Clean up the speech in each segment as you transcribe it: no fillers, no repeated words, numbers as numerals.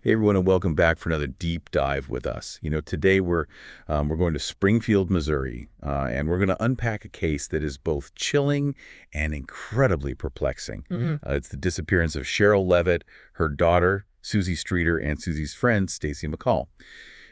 Hey everyone, and welcome back for another deep dive with us. Today we're going to Springfield, Missouri, and we're going to unpack a case that is both chilling and incredibly perplexing. It's the disappearance of Sherrill Levitt, her daughter Suzie Streeter, and Suzie's friend Stacy McCall.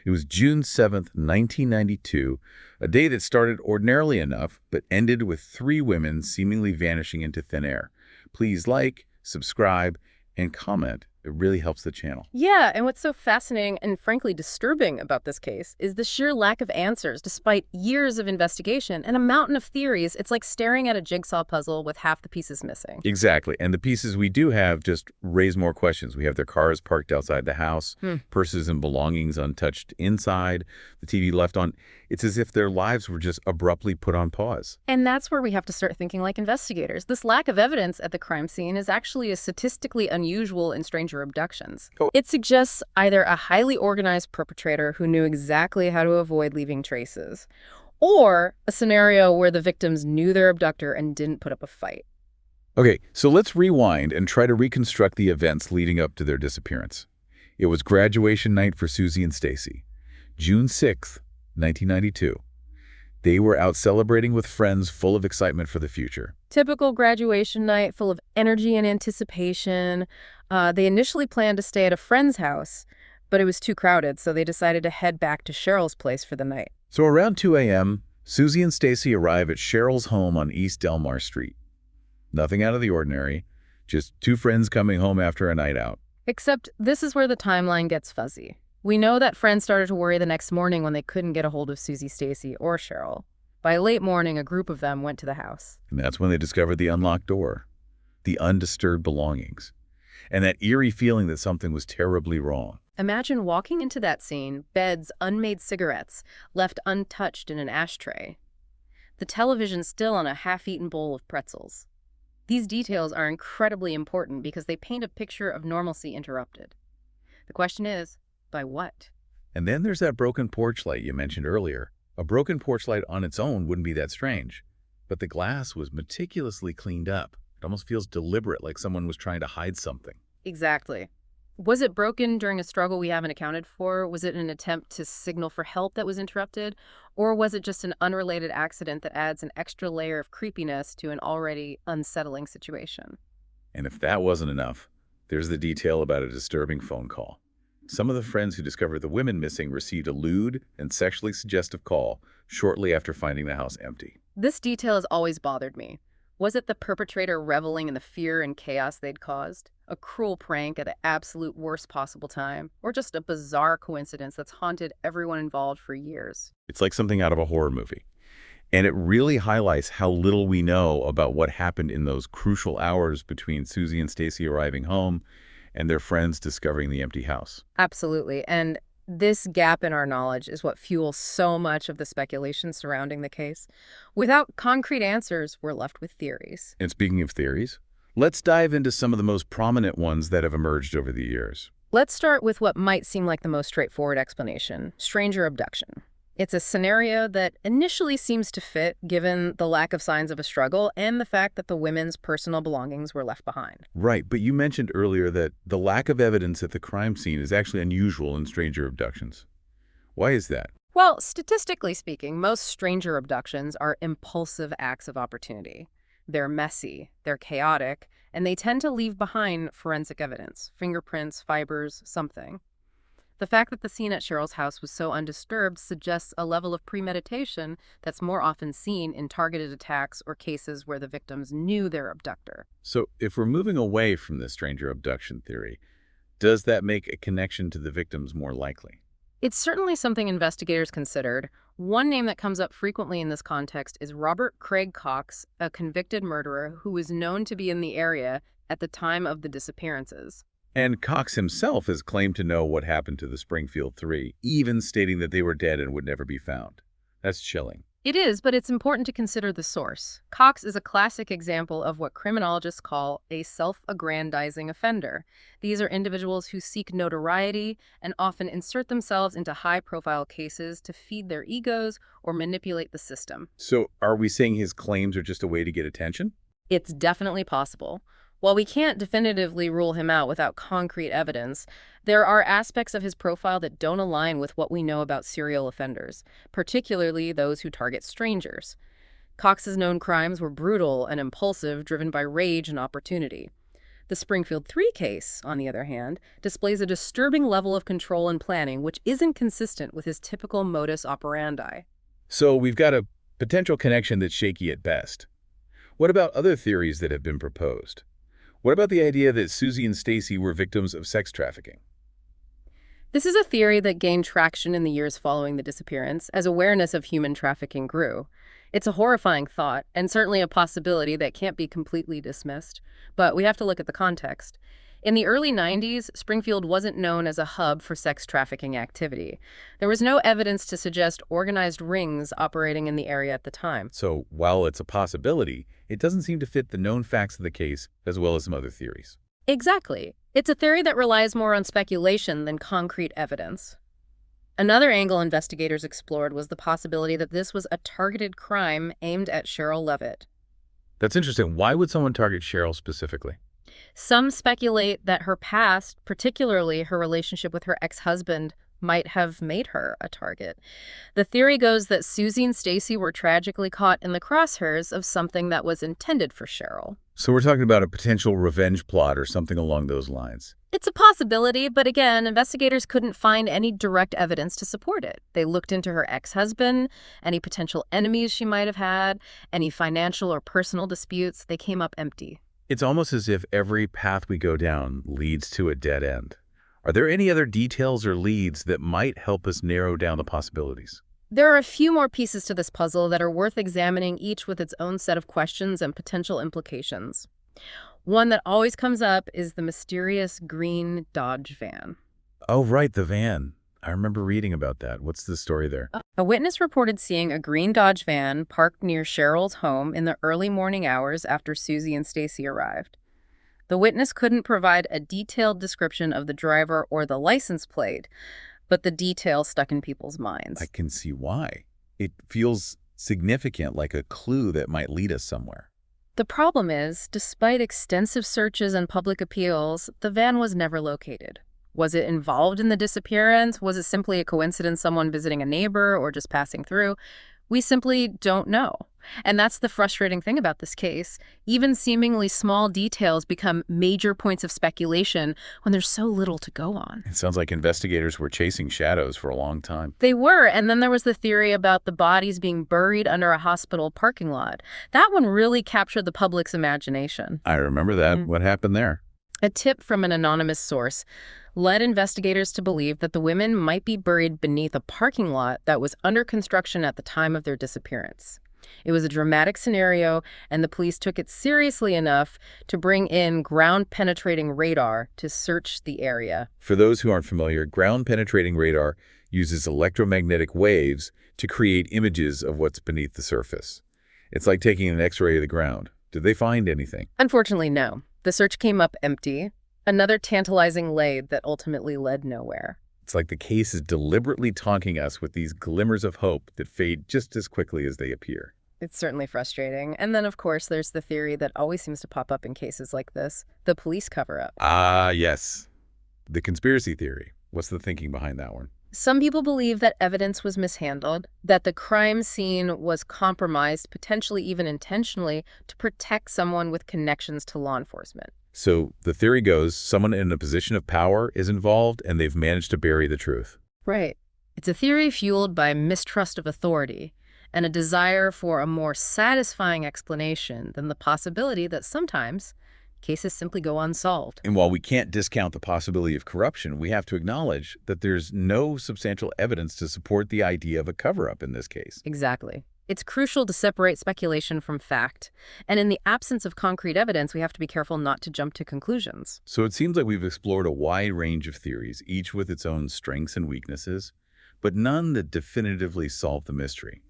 It was June 7th, 1992, a day that started ordinarily enough, but ended with three women seemingly vanishing into thin air. Please like, subscribe, and comment. It really helps the channel. Yeah, and what's so fascinating and frankly disturbing about this case is the sheer lack of answers despite years of investigation and a mountain of theories. It's like staring at a jigsaw puzzle with half the pieces missing. Exactly. And the pieces we do have just raise more questions. We have their cars parked outside the house, purses and belongings untouched inside, the TV left on. It's as if their lives were just abruptly put on pause. And that's where we have to start thinking like investigators. This lack of evidence at the crime scene is actually as statistically unusual in stranger abductions. It suggests either a highly organized perpetrator who knew exactly how to avoid leaving traces, or a scenario where the victims knew their abductor and didn't put up a fight. Okay, so let's rewind and try to reconstruct the events leading up to their disappearance. It was graduation night for Suzie and Stacy, June 6th, 1992. They were out celebrating with friends full of excitement for the future. Typical graduation night full of energy and anticipation. They initially planned to stay at a friend's house, but it was too crowded, so they decided to head back to Sherrill's place for the night. So around 2 a.m., Suzie and Stacy arrive at Sherrill's home on East Delmar Street. Nothing out of the ordinary, just two friends coming home after a night out. Except this is where the timeline gets fuzzy. We know that friends started to worry the next morning when they couldn't get a hold of Suzie, Stacy, or Sherrill. By late morning, a group of them went to the house. And that's when they discovered the unlocked door, the undisturbed belongings, and that eerie feeling that something was terribly wrong. Imagine walking into that scene, beds, unmade cigarettes, left untouched in an ashtray. The television still on a half-eaten bowl of pretzels. These details are incredibly important because they paint a picture of normalcy interrupted. The question is, by what? And then there's that broken porch light you mentioned earlier. A broken porch light on its own wouldn't be that strange, but the glass was meticulously cleaned up. It almost feels deliberate, like someone was trying to hide something. Exactly. Was it broken during a struggle we haven't accounted for? Was it an attempt to signal for help that was interrupted? Or was it just an unrelated accident that adds an extra layer of creepiness to an already unsettling situation? And if that wasn't enough, there's the detail about a disturbing phone call. Some of the friends who discovered the women missing received a lewd and sexually suggestive call shortly after finding the house empty. This detail has always bothered me. Was it the perpetrator reveling in the fear and chaos they'd caused? A cruel prank at the absolute worst possible time? Or just a bizarre coincidence that's haunted everyone involved for years? It's like something out of a horror movie. And it really highlights how little we know about what happened in those crucial hours between Suzie and Stacy arriving home and their friends discovering the empty house. Absolutely. And this gap in our knowledge is what fuels so much of the speculation surrounding the case. Without concrete answers, we're left with theories. And speaking of theories, let's dive into some of the most prominent ones that have emerged over the years. Let's start with what might seem like the most straightforward explanation: stranger abduction. It's a scenario that initially seems to fit, given the lack of signs of a struggle and the fact that the women's personal belongings were left behind. Right, but you mentioned earlier that the lack of evidence at the crime scene is actually unusual in stranger abductions. Why is that? Well, statistically speaking, most stranger abductions are impulsive acts of opportunity. They're messy, they're chaotic, and they tend to leave behind forensic evidence: fingerprints, fibers, something. The fact that the scene at Sherrill's house was so undisturbed suggests a level of premeditation that's more often seen in targeted attacks or cases where the victims knew their abductor. So if we're moving away from the stranger abduction theory, does that make a connection to the victims more likely? It's certainly something investigators considered. One name that comes up frequently in this context is Robert Craig Cox, a convicted murderer who was known to be in the area at the time of the disappearances. And Cox himself has claimed to know what happened to the Springfield Three, even stating that they were dead and would never be found. That's chilling. It is, but it's important to consider the source. Cox is a classic example of what criminologists call a self-aggrandizing offender. These are individuals who seek notoriety and often insert themselves into high-profile cases to feed their egos or manipulate the system. So are we saying his claims are just a way to get attention? It's definitely possible. While we can't definitively rule him out without concrete evidence, there are aspects of his profile that don't align with what we know about serial offenders, particularly those who target strangers. Cox's known crimes were brutal and impulsive, driven by rage and opportunity. The Springfield 3 case, on the other hand, displays a disturbing level of control and planning which isn't consistent with his typical modus operandi. So we've got a potential connection that's shaky at best. What about other theories that have been proposed? What about the idea that Suzie and Stacy were victims of sex trafficking? This is a theory that gained traction in the years following the disappearance as awareness of human trafficking grew. It's a horrifying thought, and certainly a possibility that can't be completely dismissed, but we have to look at the context. In the early 90s, Springfield wasn't known as a hub for sex trafficking activity. There was no evidence to suggest organized rings operating in the area at the time. So while it's a possibility, it doesn't seem to fit the known facts of the case as well as some other theories. Exactly. It's a theory that relies more on speculation than concrete evidence. Another angle investigators explored was the possibility that this was a targeted crime aimed at Sherrill Levitt. That's interesting. Why would someone target Sherrill specifically? Some speculate that her past, particularly her relationship with her ex-husband, might have made her a target. The theory goes that Suzie and Stacy were tragically caught in the crosshairs of something that was intended for Sherrill. So we're talking about a potential revenge plot or something along those lines. It's a possibility, but again, investigators couldn't find any direct evidence to support it. They looked into her ex-husband, any potential enemies she might have had, any financial or personal disputes. They came up empty. It's almost as if every path we go down leads to a dead end. Are there any other details or leads that might help us narrow down the possibilities? There are a few more pieces to this puzzle that are worth examining, each with its own set of questions and potential implications. One that always comes up is the mysterious green Dodge van. Oh, right, the van. I remember reading about that. What's the story there? A witness reported seeing a green Dodge van parked near Sherrill's home in the early morning hours after Suzie and Stacy arrived. The witness couldn't provide a detailed description of the driver or the license plate, but the detail stuck in people's minds. I can see why. It feels significant, like a clue that might lead us somewhere. The problem is, despite extensive searches and public appeals, the van was never located. Was it involved in the disappearance? Was it simply a coincidence, someone visiting a neighbor or just passing through? We simply don't know. And that's the frustrating thing about this case. Even seemingly small details become major points of speculation when there's so little to go on. It sounds like investigators were chasing shadows for a long time. They were, and then there was the theory about the bodies being buried under a hospital parking lot. That one really captured the public's imagination. I remember that. What happened there? A tip from an anonymous source led investigators to believe that the women might be buried beneath a parking lot that was under construction at the time of their disappearance. It was a dramatic scenario, and the police took it seriously enough to bring in ground-penetrating radar to search the area. For those who aren't familiar, ground-penetrating radar uses electromagnetic waves to create images of what's beneath the surface. It's like taking an X-ray of the ground. Did they find anything? Unfortunately, no. The search came up empty. Another tantalizing lead that ultimately led nowhere. It's like the case is deliberately taunting us with these glimmers of hope that fade just as quickly as they appear. It's certainly frustrating. And then, of course, there's the theory that always seems to pop up in cases like this, the police cover-up. Ah, yes. The conspiracy theory. What's the thinking behind that one? Some people believe that evidence was mishandled, that the crime scene was compromised, potentially even intentionally, to protect someone with connections to law enforcement. So the theory goes, someone in a position of power is involved and they've managed to bury the truth. Right. It's a theory fueled by mistrust of authority and a desire for a more satisfying explanation than the possibility that sometimes cases simply go unsolved. And while we can't discount the possibility of corruption, we have to acknowledge that there's no substantial evidence to support the idea of a cover-up in this case. Exactly. It's crucial to separate speculation from fact. And in the absence of concrete evidence, we have to be careful not to jump to conclusions. So it seems like we've explored a wide range of theories, each with its own strengths and weaknesses, but none that definitively solve the mystery.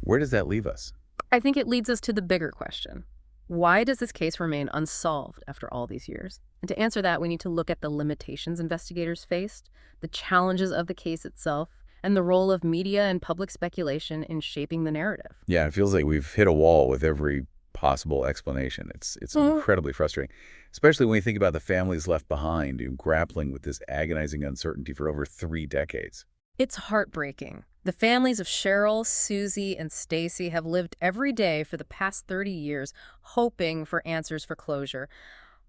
Where does that leave us? I think it leads us to the bigger question. Why does this case remain unsolved after all these years? And to answer that, we need to look at the limitations investigators faced, the challenges of the case itself, and the role of media and public speculation in shaping the narrative. Yeah, it feels like we've hit a wall with every possible explanation. It's incredibly frustrating, especially when you think about the families left behind grappling with this agonizing uncertainty for over 3 decades. It's heartbreaking. The families of Sherrill, Suzie, and Stacy have lived every day for the past 30 years hoping for answers for closure.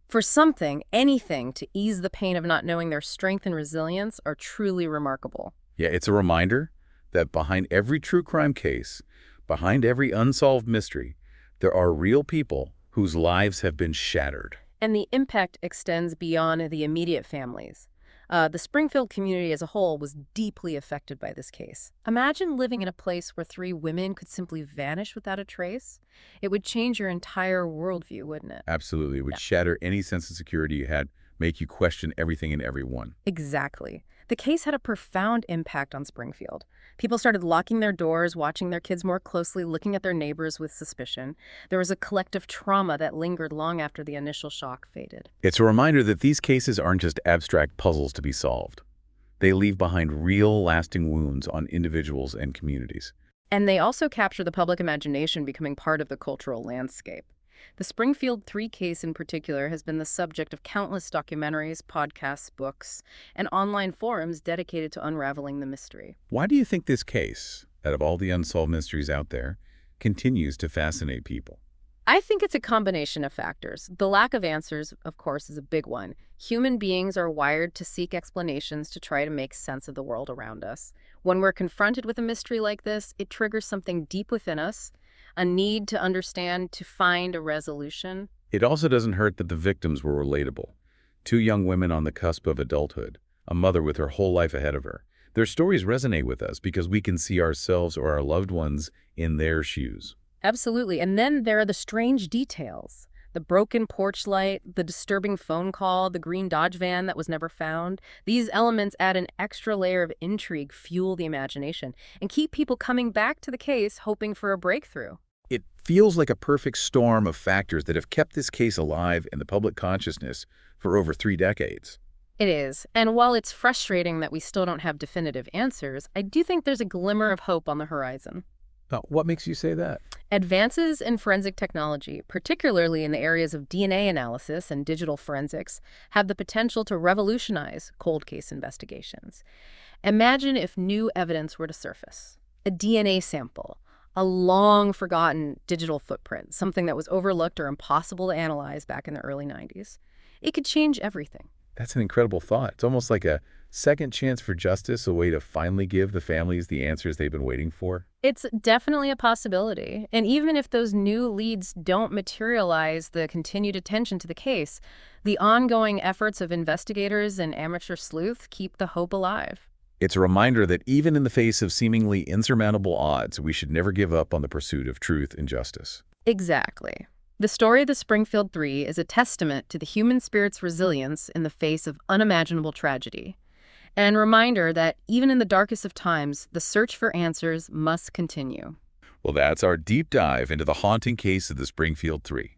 For something, anything, to ease the pain of not knowing their strength and resilience are truly remarkable. Yeah, it's a reminder that behind every true crime case, behind every unsolved mystery, there are real people whose lives have been shattered. And the impact extends beyond the immediate families. The Springfield community as a whole was deeply affected by this case. Imagine living in a place where 3 women could simply vanish without a trace. It would change your entire worldview, wouldn't it? Absolutely. It would shatter any sense of security you had, make you question everything and everyone. Exactly. The case had a profound impact on Springfield. People started locking their doors, watching their kids more closely, looking at their neighbors with suspicion. There was a collective trauma that lingered long after the initial shock faded. It's a reminder that these cases aren't just abstract puzzles to be solved. They leave behind real, lasting wounds on individuals and communities. And they also capture the public imagination, becoming part of the cultural landscape. The Springfield 3 case in particular has been the subject of countless documentaries, podcasts, books, and online forums dedicated to unraveling the mystery. Why do you think this case, out of all the unsolved mysteries out there, continues to fascinate people? I think it's a combination of factors. The lack of answers, of course, is a big one. Human beings are wired to seek explanations to try to make sense of the world around us. When we're confronted with a mystery like this, it triggers something deep within us, a need to understand, to find a resolution. It also doesn't hurt that the victims were relatable. 2 young women on the cusp of adulthood, a mother with her whole life ahead of her. Their stories resonate with us because we can see ourselves or our loved ones in their shoes. Absolutely. And then there are the strange details. The broken porch light, the disturbing phone call, the green Dodge van that was never found. These elements add an extra layer of intrigue, fuel the imagination, and keep people coming back to the case hoping for a breakthrough. It feels like a perfect storm of factors that have kept this case alive in the public consciousness for over 3 decades. It is. And while it's frustrating that we still don't have definitive answers, I do think there's a glimmer of hope on the horizon. What makes you say that? Advances in forensic technology, particularly in the areas of DNA analysis and digital forensics, have the potential to revolutionize cold case investigations. Imagine if new evidence were to surface. A DNA sample, a long-forgotten digital footprint, something that was overlooked or impossible to analyze back in the early 90s. It could change everything. That's an incredible thought. It's almost like a second chance for justice, a way to finally give the families the answers they've been waiting for. It's definitely a possibility. And even if those new leads don't materialize the continued attention to the case, the ongoing efforts of investigators and amateur sleuths keep the hope alive. It's a reminder that even in the face of seemingly insurmountable odds, we should never give up on the pursuit of truth and justice. Exactly. The story of the Springfield 3 is a testament to the human spirit's resilience in the face of unimaginable tragedy. And a reminder that even in the darkest of times, the search for answers must continue. Well, that's our deep dive into the haunting case of the Springfield 3.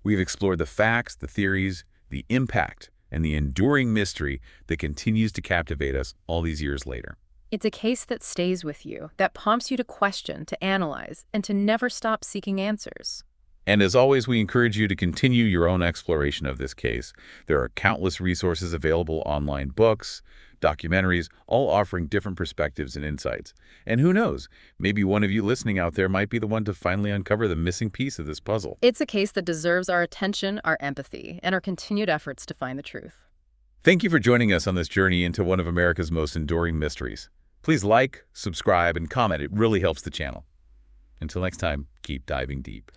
We've explored the facts, the theories, the impact, and the enduring mystery that continues to captivate us all these years later. It's a case that stays with you, that prompts you to question, to analyze, and to never stop seeking answers. And as always, we encourage you to continue your own exploration of this case. There are countless resources available, online books, documentaries, all offering different perspectives and insights. And who knows, maybe one of you listening out there might be the one to finally uncover the missing piece of this puzzle. It's a case that deserves our attention, our empathy, and our continued efforts to find the truth. Thank you for joining us on this journey into one of America's most enduring mysteries. Please like, subscribe, and comment. It really helps the channel. Until next time, keep diving deep.